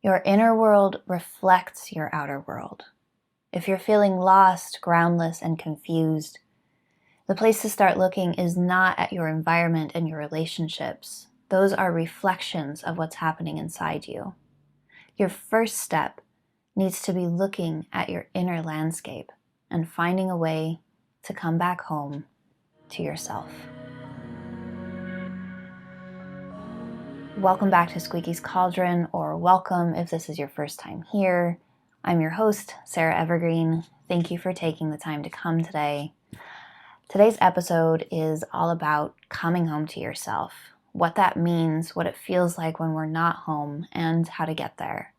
Your inner world reflects your outer world. If you're feeling lost, groundless, and confused, the place to start looking is not at your environment and your relationships. Those are reflections of what's happening inside you. Your first step needs to be looking at your inner landscape and finding a way to come back home to yourself. Welcome back to Squeaky's Cauldron, or welcome if this is your first time here. I'm your host, Sarah Evergreen. Thank you for taking the time to come today. Today's episode is all about coming home to yourself, what that means, what it feels like when we're not home, and how to get there.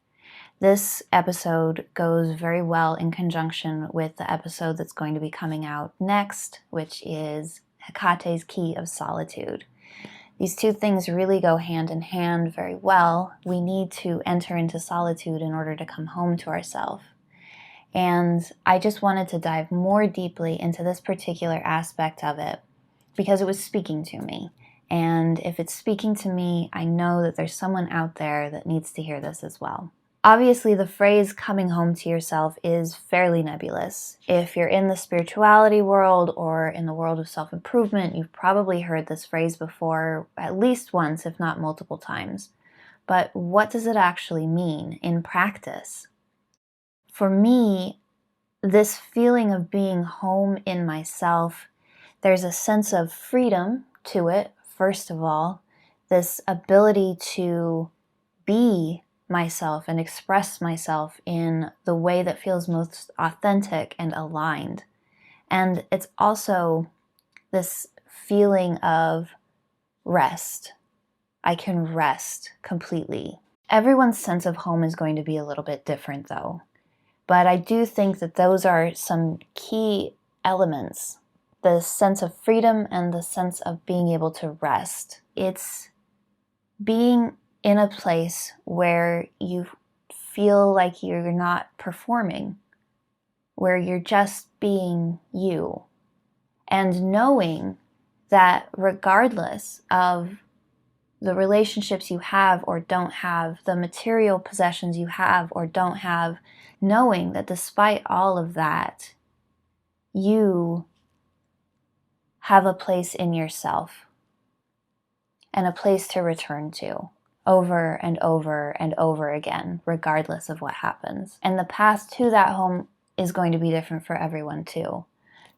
This episode goes very well in conjunction with the episode that's going to be coming out next, which is Hecate's Key of Solitude. These two things really go hand in hand very well. We need to enter into solitude in order to come home to ourselves. And I just wanted to dive more deeply into this particular aspect of it because it was speaking to me. And if it's speaking to me, I know that there's someone out there that needs to hear this as well. Obviously, the phrase coming home to yourself is fairly nebulous. If you're in the spirituality world or in the world of self-improvement, you've probably heard this phrase before at least once, if not multiple times. But what does it actually mean in practice? For me, this feeling of being home in myself, there's a sense of freedom to it, first of all, this ability to be myself and express myself in the way that feels most authentic and aligned. And it's also this feeling of rest. I can rest completely. Everyone's sense of home is going to be a little bit different though. But I do think that those are some key elements. The sense of freedom and the sense of being able to rest. It's being in a place where you feel like you're not performing, where you're just being you, and knowing that regardless of the relationships you have or don't have, the material possessions you have or don't have, knowing that despite all of that, you have a place in yourself and a place to return to over and over and over again, regardless of what happens. And the path to that home is going to be different for everyone too.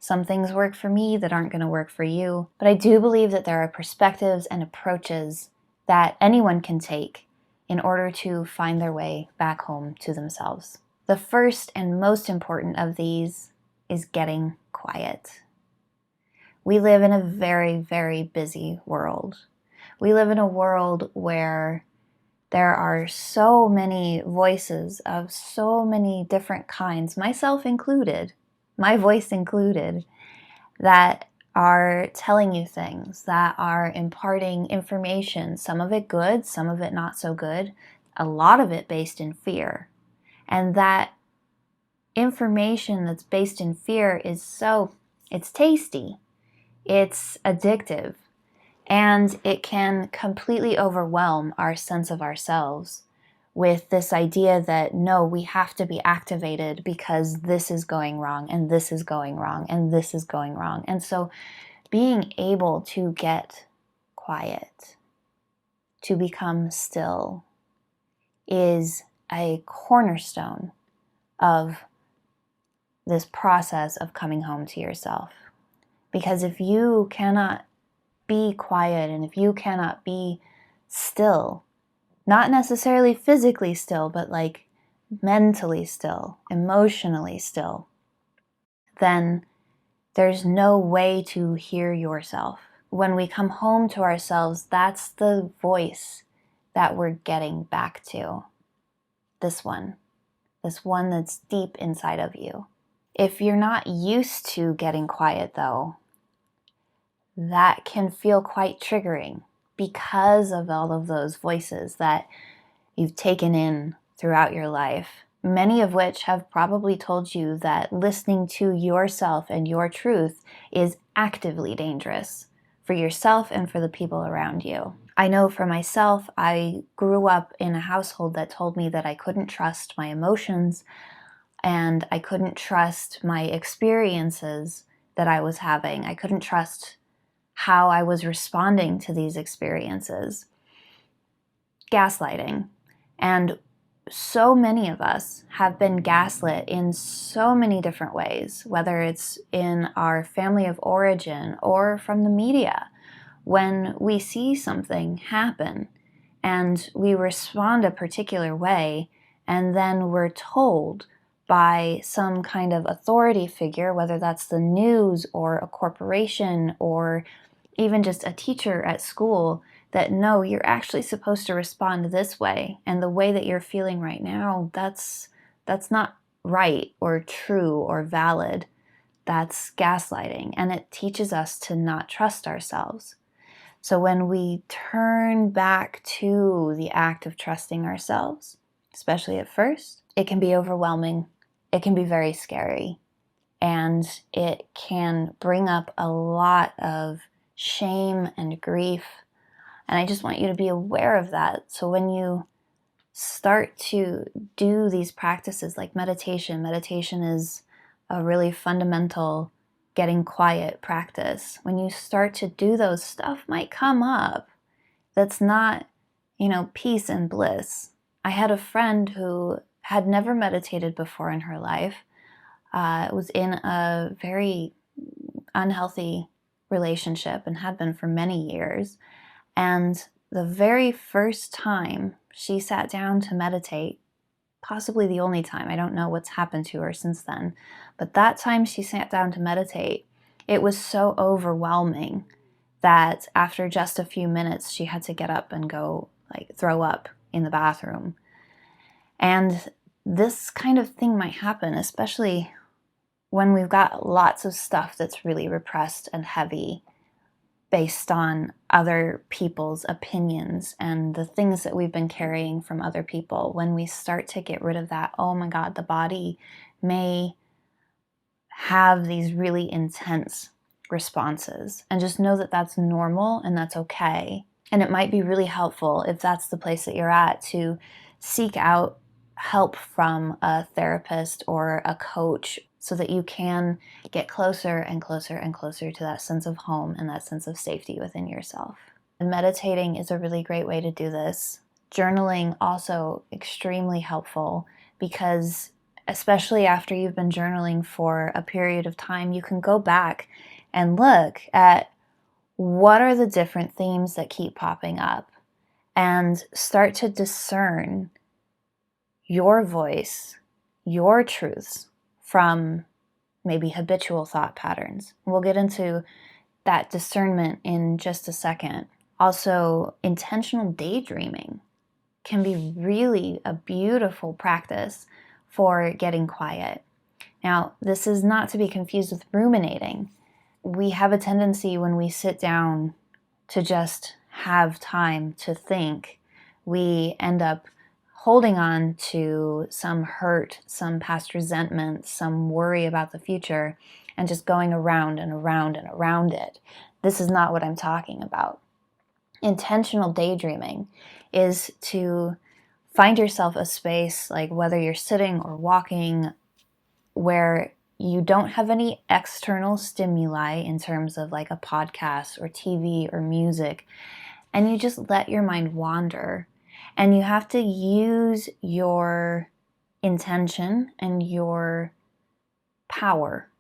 Some things work for me that aren't going to work for you, but I do believe that there are perspectives and approaches that anyone can take in order to find their way back home to themselves. The first and most important of these is getting quiet. We live in a very, very busy world. We live in a world where there are so many voices of so many different kinds, myself included, my voice included, that are telling you things, that are imparting information, some of it good, some of it not so good, a lot of it based in fear. And that information that's based in fear it's tasty, it's addictive, and it can completely overwhelm our sense of ourselves with this idea that, no, we have to be activated because this is going wrong, and this is going wrong, and this is going wrong. And so being able to get quiet, to become still, is a cornerstone of this process of coming home to yourself. Because if you cannot be quiet, and if you cannot be still, not necessarily physically still, but like mentally still, emotionally still, then there's no way to hear yourself. When we come home to ourselves, that's the voice that we're getting back to. This one that's deep inside of you. If you're not used to getting quiet though, that can feel quite triggering because of all of those voices that you've taken in throughout your life, many of which have probably told you that listening to yourself and your truth is actively dangerous for yourself and for the people around you. I know for myself, I grew up in a household that told me that I couldn't trust my emotions and I couldn't trust my experiences that I was having. I couldn't trust how I was responding to these experiences. Gaslighting. And so many of us have been gaslit in so many different ways, whether it's in our family of origin or from the media. When we see something happen and we respond a particular way, and then we're told by some kind of authority figure, whether that's the news or a corporation or even just a teacher at school, that no, you're actually supposed to respond this way, and the way that you're feeling right now, that's not right or true or valid. That's gaslighting, and it teaches us to not trust ourselves. So when we turn back to the act of trusting ourselves, especially at first, it can be overwhelming. It can be very scary, and it can bring up a lot of shame and grief. And I just want you to be aware of that. So when you start to do these practices like meditation is a really fundamental getting quiet practice. When you start to do those, stuff might come up that's not, peace and bliss. I had a friend who had never meditated before in her life, was in a very unhealthy relationship and had been for many years. And the very first time she sat down to meditate, possibly the only time, I don't know what's happened to her since then, but that time she sat down to meditate, it was so overwhelming that after just a few minutes, she had to get up and go throw up in the bathroom. And this kind of thing might happen, especially when we've got lots of stuff that's really repressed and heavy based on other people's opinions and the things that we've been carrying from other people. When we start to get rid of that, oh my God, the body may have these really intense responses. And just know that that's normal and that's okay. And it might be really helpful, if that's the place that you're at, to seek out help from a therapist or a coach so that you can get closer and closer and closer to that sense of home and that sense of safety within yourself. And meditating is a really great way to do this. Journaling also extremely helpful, because especially after you've been journaling for a period of time, you can go back and look at what are the different themes that keep popping up and start to discern your voice, your truths from maybe habitual thought patterns. We'll get into that discernment in just a second. Also, intentional daydreaming can be really a beautiful practice for getting quiet. Now, this is not to be confused with ruminating. We have a tendency when we sit down to just have time to think, we end up holding on to some hurt, some past resentment, some worry about the future, and just going around and around and around it. This is not what I'm talking about. Intentional daydreaming is to find yourself a space, like whether you're sitting or walking, where you don't have any external stimuli in terms of like a podcast or TV or music, and you just let your mind wander. And you have to use your intention and your power,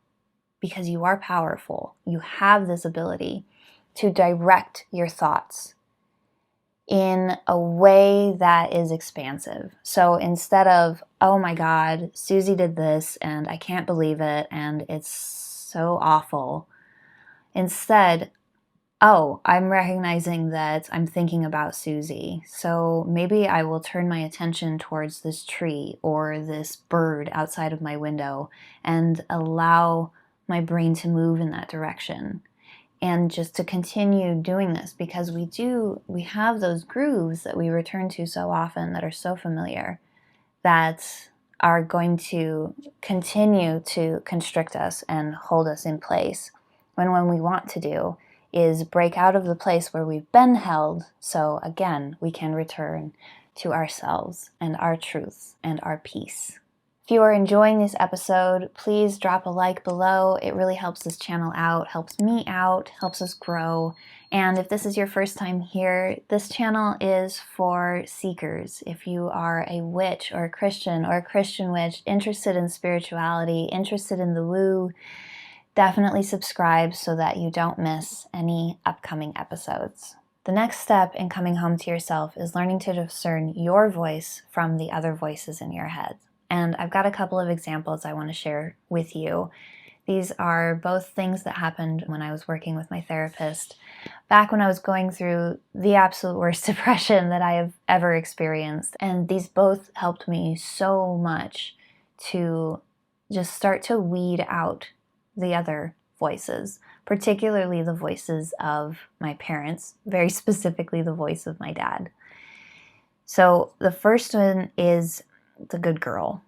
because you are powerful. You have this ability to direct your thoughts in a way that is expansive. So instead of, oh my God, Susie did this and I can't believe it and it's so awful, instead, oh, I'm recognizing that I'm thinking about Susie. So maybe I will turn my attention towards this tree or this bird outside of my window and allow my brain to move in that direction. And just to continue doing this, because we have those grooves that we return to so often that are so familiar, that are going to continue to constrict us and hold us in place, when we want to do is break out of the place where we've been held, so again, we can return to ourselves and our truths and our peace. If you are enjoying this episode, please drop a like below. It really helps this channel out, helps me out, helps us grow. And if this is your first time here, this channel is for seekers. If you are a witch or a Christian witch, interested in spirituality, interested in the woo, definitely subscribe so that you don't miss any upcoming episodes. The next step in coming home to yourself is learning to discern your voice from the other voices in your head. And I've got a couple of examples I want to share with you. These are both things that happened when I was working with my therapist back when I was going through the absolute worst depression that I have ever experienced. And these both helped me so much to just start to weed out the other voices, particularly the voices of my parents, very specifically the voice of my dad. So the first one is the good girl.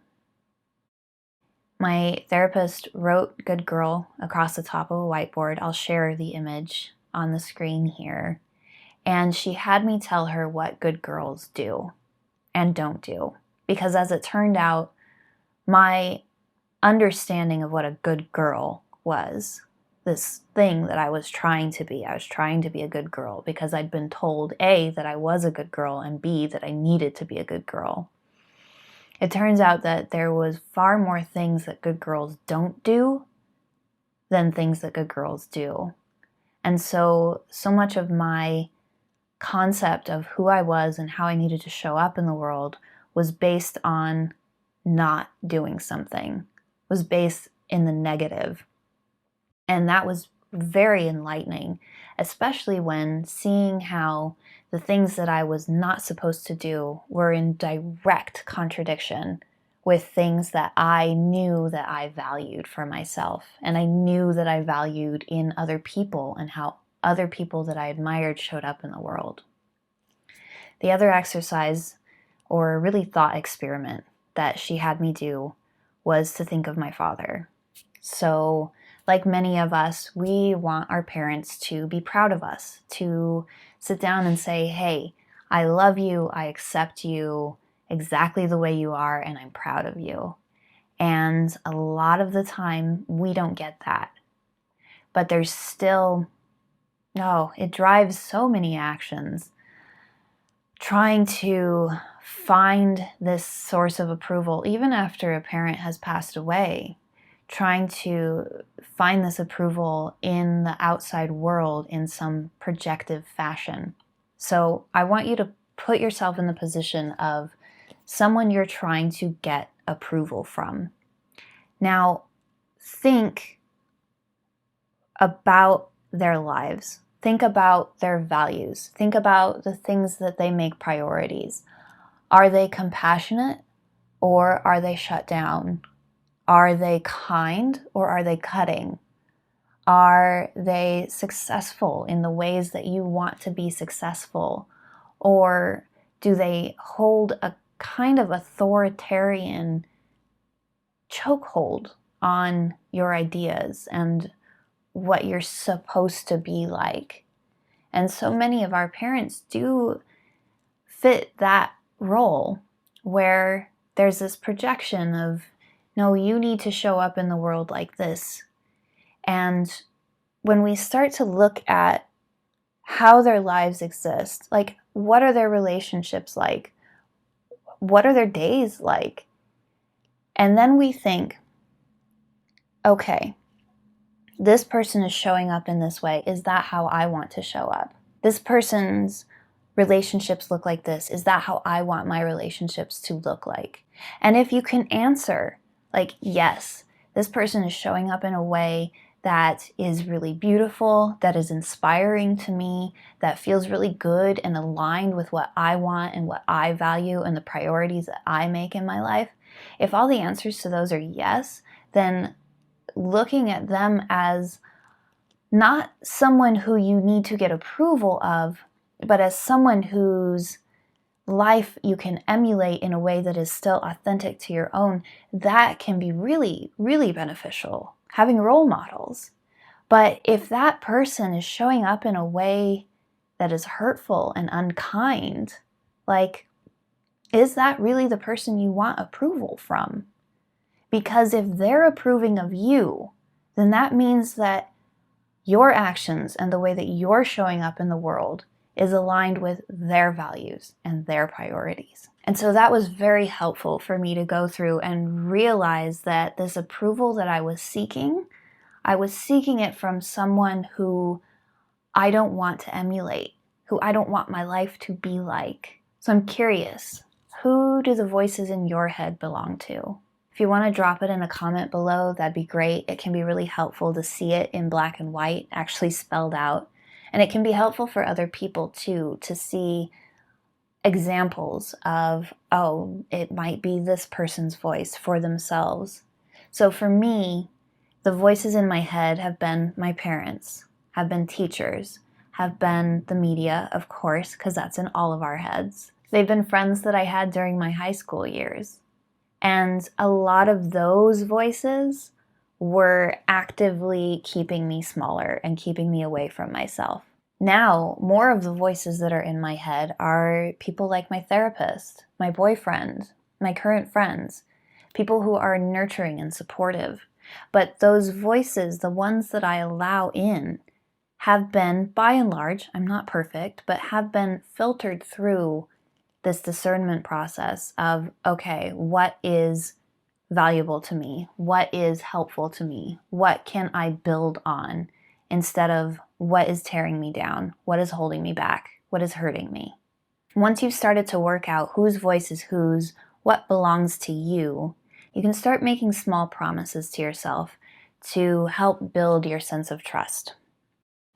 My therapist wrote good girl across the top of a whiteboard. I'll share the image on the screen here. And she had me tell her what good girls do and don't do. Because as it turned out, my understanding of what a good girl was, this thing that I was trying to be. I was trying to be a good girl because I'd been told A, that I was a good girl, and B, that I needed to be a good girl. It turns out that there was far more things that good girls don't do than things that good girls do. And so much of my concept of who I was and how I needed to show up in the world was based on not doing something, was based in the negative. And that was very enlightening, especially when seeing how the things that I was not supposed to do were in direct contradiction with things that I knew that I valued for myself. And I knew that I valued in other people and how other people that I admired showed up in the world. The other exercise, or really thought experiment, that she had me do was to think of my father. So, like many of us, we want our parents to be proud of us, to sit down and say, hey, I love you, I accept you exactly the way you are, and I'm proud of you. And a lot of the time, we don't get that. But there's still, it drives so many actions trying to find this source of approval, even after a parent has passed away. Trying to find this approval in the outside world in some projective fashion. So I want you to put yourself in the position of someone you're trying to get approval from. Now, think about their lives. Think about their values. Think about the things that they make priorities. Are they compassionate or are they shut down? Are they kind or are they cutting? Are they successful in the ways that you want to be successful? Or do they hold a kind of authoritarian chokehold on your ideas and what you're supposed to be like? And so many of our parents do fit that role where there's this projection of, no, you need to show up in the world like this. And when we start to look at how their lives exist, like what are their relationships like? What are their days like? And then we think, okay, this person is showing up in this way. Is that how I want to show up? This person's relationships look like this. Is that how I want my relationships to look like? And if you can answer, like, yes, this person is showing up in a way that is really beautiful, that is inspiring to me, that feels really good and aligned with what I want and what I value and the priorities that I make in my life. If all the answers to those are yes, then looking at them as not someone who you need to get approval of, but as someone whose life you can emulate in a way that is still authentic to your own, that can be really, really beneficial. Having role models. But if that person is showing up in a way that is hurtful and unkind, like, is that really the person you want approval from? Because if they're approving of you, then that means that your actions and the way that you're showing up in the world is aligned with their values and their priorities. And so that was very helpful for me to go through and realize that this approval that I was seeking it from someone who I don't want to emulate, who I don't want my life to be like. So I'm curious, who do the voices in your head belong to? If you want to drop it in a comment below, that'd be great. It can be really helpful to see it in black and white, actually spelled out. And it can be helpful for other people too, to see examples of, oh, it might be this person's voice for themselves. So for me, the voices in my head have been my parents, have been teachers, have been the media, of course, because that's in all of our heads. They've been friends that I had during my high school years. And a lot of those voices were actively keeping me smaller and keeping me away from myself. Now, more of the voices that are in my head are people like my therapist, my boyfriend, my current friends, people who are nurturing and supportive. But those voices, the ones that I allow in, have been, by and large, I'm not perfect, but have been filtered through this discernment process of, okay, what is valuable to me? What is helpful to me? What can I build on instead of what is tearing me down? What is holding me back? What is hurting me? Once you've started to work out whose voice is whose, what belongs to you, you can start making small promises to yourself to help build your sense of trust.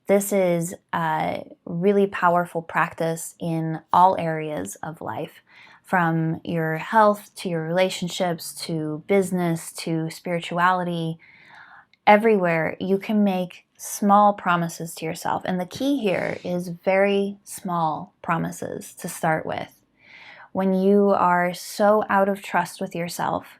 This is a really powerful practice in all areas of life, from your health to your relationships to business to spirituality. Everywhere you can make small promises to yourself. And the key here is very small promises to start with. When you are so out of trust with yourself,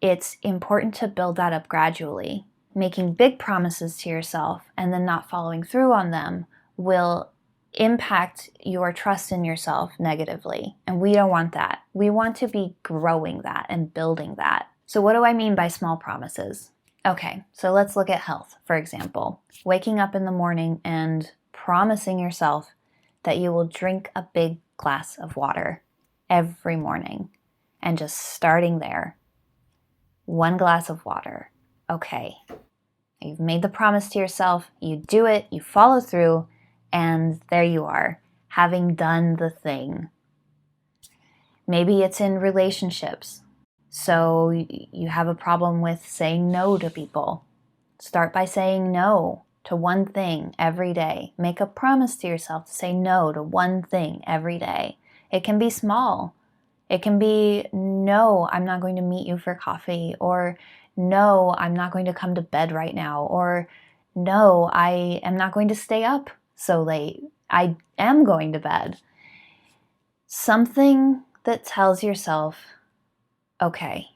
it's important to build that up gradually. Making big promises to yourself and then not following through on them will impact your trust in yourself negatively. And we don't want that. We want to be growing that and building that. So what do I mean by small promises? Okay, so let's look at health, for example. Waking up in the morning and promising yourself that you will drink a big glass of water every morning and just starting there. 1 glass of water. Okay. You've made the promise to yourself, you do it, you follow through, and there you are, having done the thing. Maybe it's in relationships. So you have a problem with saying no to people. Start by saying no to one thing every day. Make a promise to yourself to say no to one thing every day. It can be small. It can be, no, I'm not going to meet you for coffee, or no, I'm not going to come to bed right now, or no, I am not going to stay up so late. I am going to bed. Something that tells yourself, okay,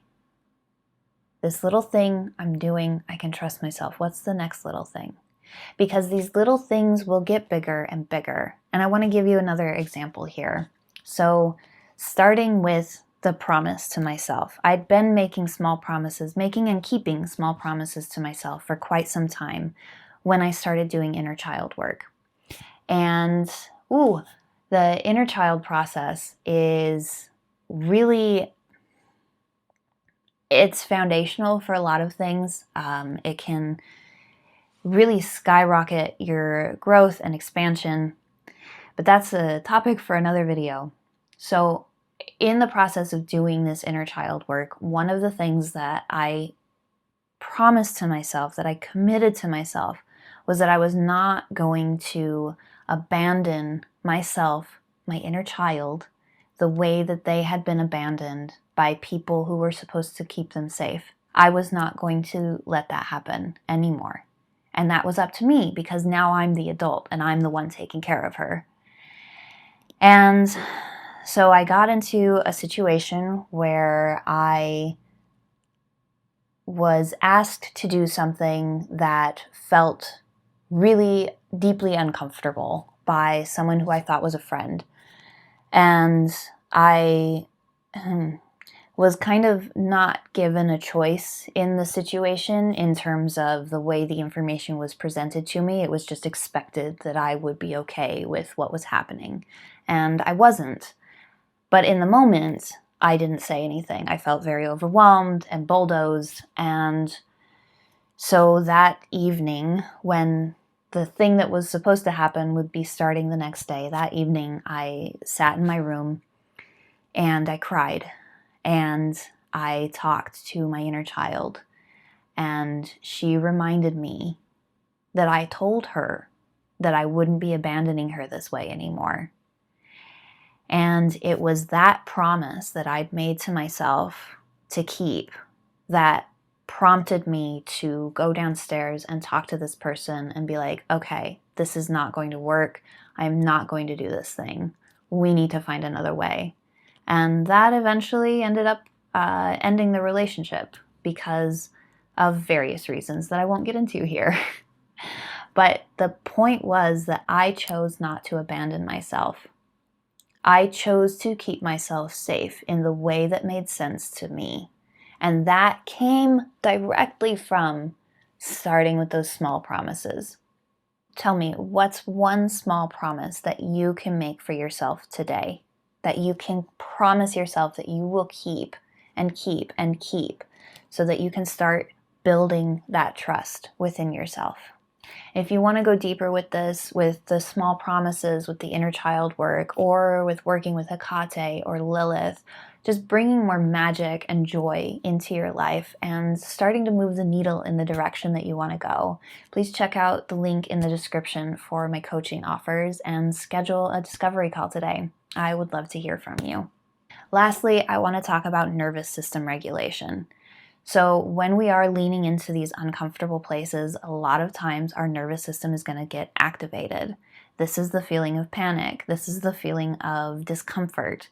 this little thing I'm doing, I can trust myself. What's the next little thing? Because these little things will get bigger and bigger. And I want to give you another example here. So starting with the promise to myself. I'd been making small promises, making and keeping small promises to myself for quite some time when I started doing inner child work. And the inner child process is really, it's foundational for a lot of things. It can really skyrocket your growth and expansion, but that's a topic for another video. So in the process of doing this inner child work, one of the things that I promised to myself, that I committed to myself, was that I was not going to abandon myself, my inner child, the way that they had been abandoned by people who were supposed to keep them safe. I was not going to let that happen anymore. And that was up to me, because now I'm the adult and I'm the one taking care of her. And so I got into a situation where I was asked to do something that felt really deeply uncomfortable by someone who I thought was a friend. And I was kind of not given a choice in the situation in terms of the way the information was presented to me. It was just expected that I would be okay with what was happening. And I wasn't. But in the moment, I didn't say anything. I felt very overwhelmed and bulldozed. And so that evening, when the thing that was supposed to happen would be starting the next day, that evening I sat in my room and I cried. And I talked to my inner child, and she reminded me that I told her that I wouldn't be abandoning her this way anymore. And it was that promise that I'd made to myself to keep that prompted me to go downstairs and talk to this person and be like, okay, this is not going to work. I'm not going to do this thing. We need to find another way. And that eventually ended up ending the relationship because of various reasons that I won't get into here. But the point was that I chose not to abandon myself. I chose to keep myself safe in the way that made sense to me. And that came directly from starting with those small promises. Tell me, what's one small promise that you can make for yourself today? That you can promise yourself that you will keep and keep and keep so that you can start building that trust within yourself. If you want to go deeper with this, with the small promises, with the inner child work, or with working with Hecate or Lilith, just bringing more magic and joy into your life and starting to move the needle in the direction that you want to go, please check out the link in the description for my coaching offers and schedule a discovery call today. I would love to hear from you. Lastly, I want to talk about nervous system regulation. So when we are leaning into these uncomfortable places, a lot of times our nervous system is going to get activated. This is the feeling of panic. This is the feeling of discomfort.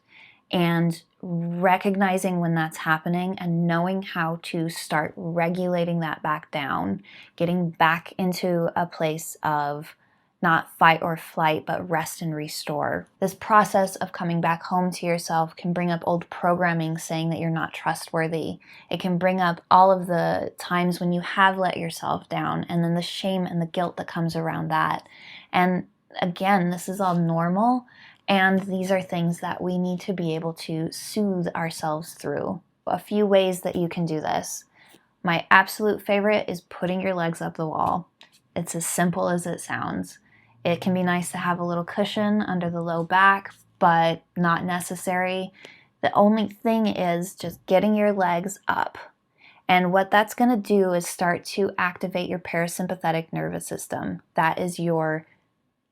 And recognizing when that's happening and knowing how to start regulating that back down, getting back into a place of not fight or flight, but rest and restore. This process of coming back home to yourself can bring up old programming saying that you're not trustworthy. It can bring up all of the times when you have let yourself down and then the shame and the guilt that comes around that. And again, this is all normal, and these are things that we need to be able to soothe ourselves through. A few ways that you can do this. My absolute favorite is putting your legs up the wall. It's as simple as it sounds. It can be nice to have a little cushion under the low back, but not necessary. The only thing is just getting your legs up. And what that's going to do is start to activate your parasympathetic nervous system. That is your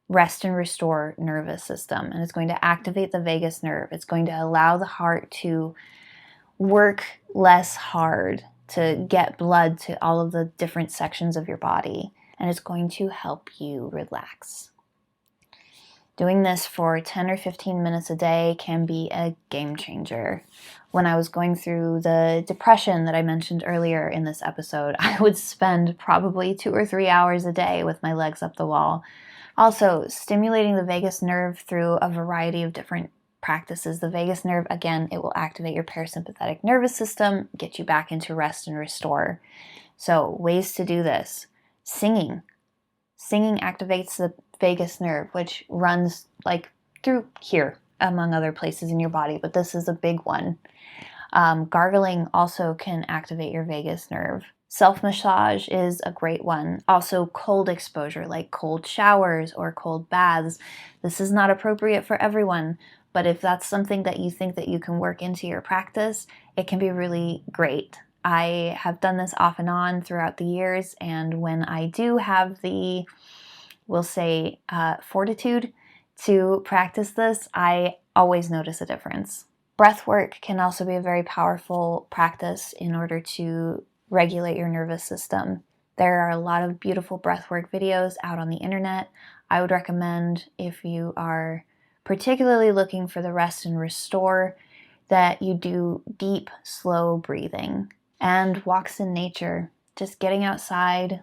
rest and restore nervous system. And it's going to activate the vagus nerve. It's going to allow the heart to work less hard to get blood to all of the different sections of your body. And it's going to help you relax. Doing this for 10 or 15 minutes a day can be a game changer. When I was going through the depression that I mentioned earlier in this episode, I would spend probably 2 or 3 hours a day with my legs up the wall. Also, stimulating the vagus nerve through a variety of different practices. The vagus nerve, again, it will activate your parasympathetic nervous system, get you back into rest and restore. So, ways to do this. Singing. Singing activates the vagus nerve, which runs like through here, among other places in your body, but this is a big one. Gargling also can activate your vagus nerve. Self-massage is a great one. Also, cold exposure, like cold showers or cold baths. This is not appropriate for everyone, but if that's something that you think that you can work into your practice, it can be really great. I have done this off and on throughout the years, and when I do have the, we'll say, fortitude to practice this, I always notice a difference. Breath work can also be a very powerful practice in order to regulate your nervous system. There are a lot of beautiful breathwork videos out on the internet. I would recommend, if you are particularly looking for the rest and restore, that you do deep, slow breathing and walks in nature. Just getting outside,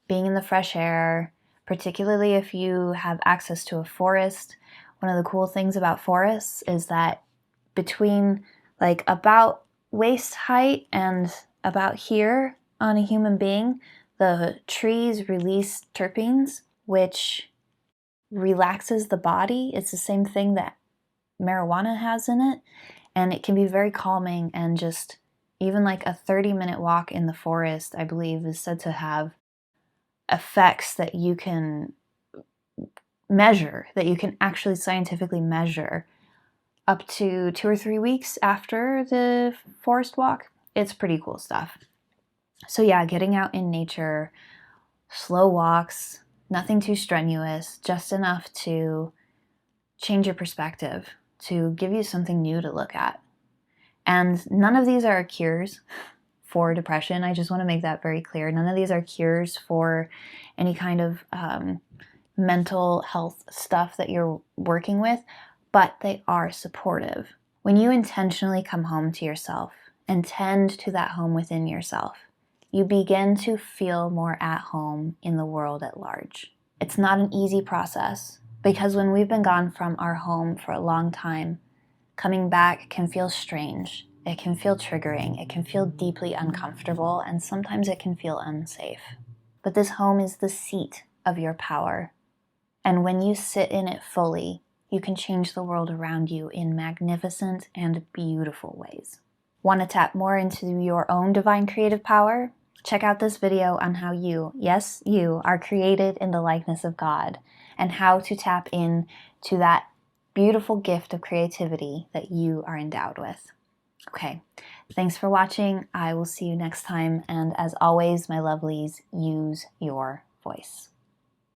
being in the fresh air, particularly if you have access to a forest. One of the cool things about forests is that between like about waist height and about here on a human being, the trees release terpenes, which relaxes the body. It's the same thing that marijuana has in it, and it can be very calming. And just even like a 30-minute walk in the forest, I believe, is said to have effects that you can measure, that you can actually scientifically measure up to 2 or 3 weeks after the forest walk. It's pretty cool stuff. So yeah, getting out in nature, slow walks, nothing too strenuous, just enough to change your perspective, to give you something new to look at. And none of these are cures for depression. I just want to make that very clear. None of these are cures for any kind of mental health stuff that you're working with, but they are supportive. When you intentionally come home to yourself and tend to that home within yourself, you begin to feel more at home in the world at large. It's not an easy process, because when we've been gone from our home for a long time, coming back can feel strange. It can feel triggering. It can feel deeply uncomfortable, and sometimes it can feel unsafe. But this home is the seat of your power. And when you sit in it fully, you can change the world around you in magnificent and beautiful ways. Want to tap more into your own divine creative power? Check out this video on how you, yes, you, are created in the likeness of God, and how to tap in to that beautiful gift of creativity that you are endowed with. Okay, thanks for watching. I will see you next time. And as always, my lovelies, use your voice.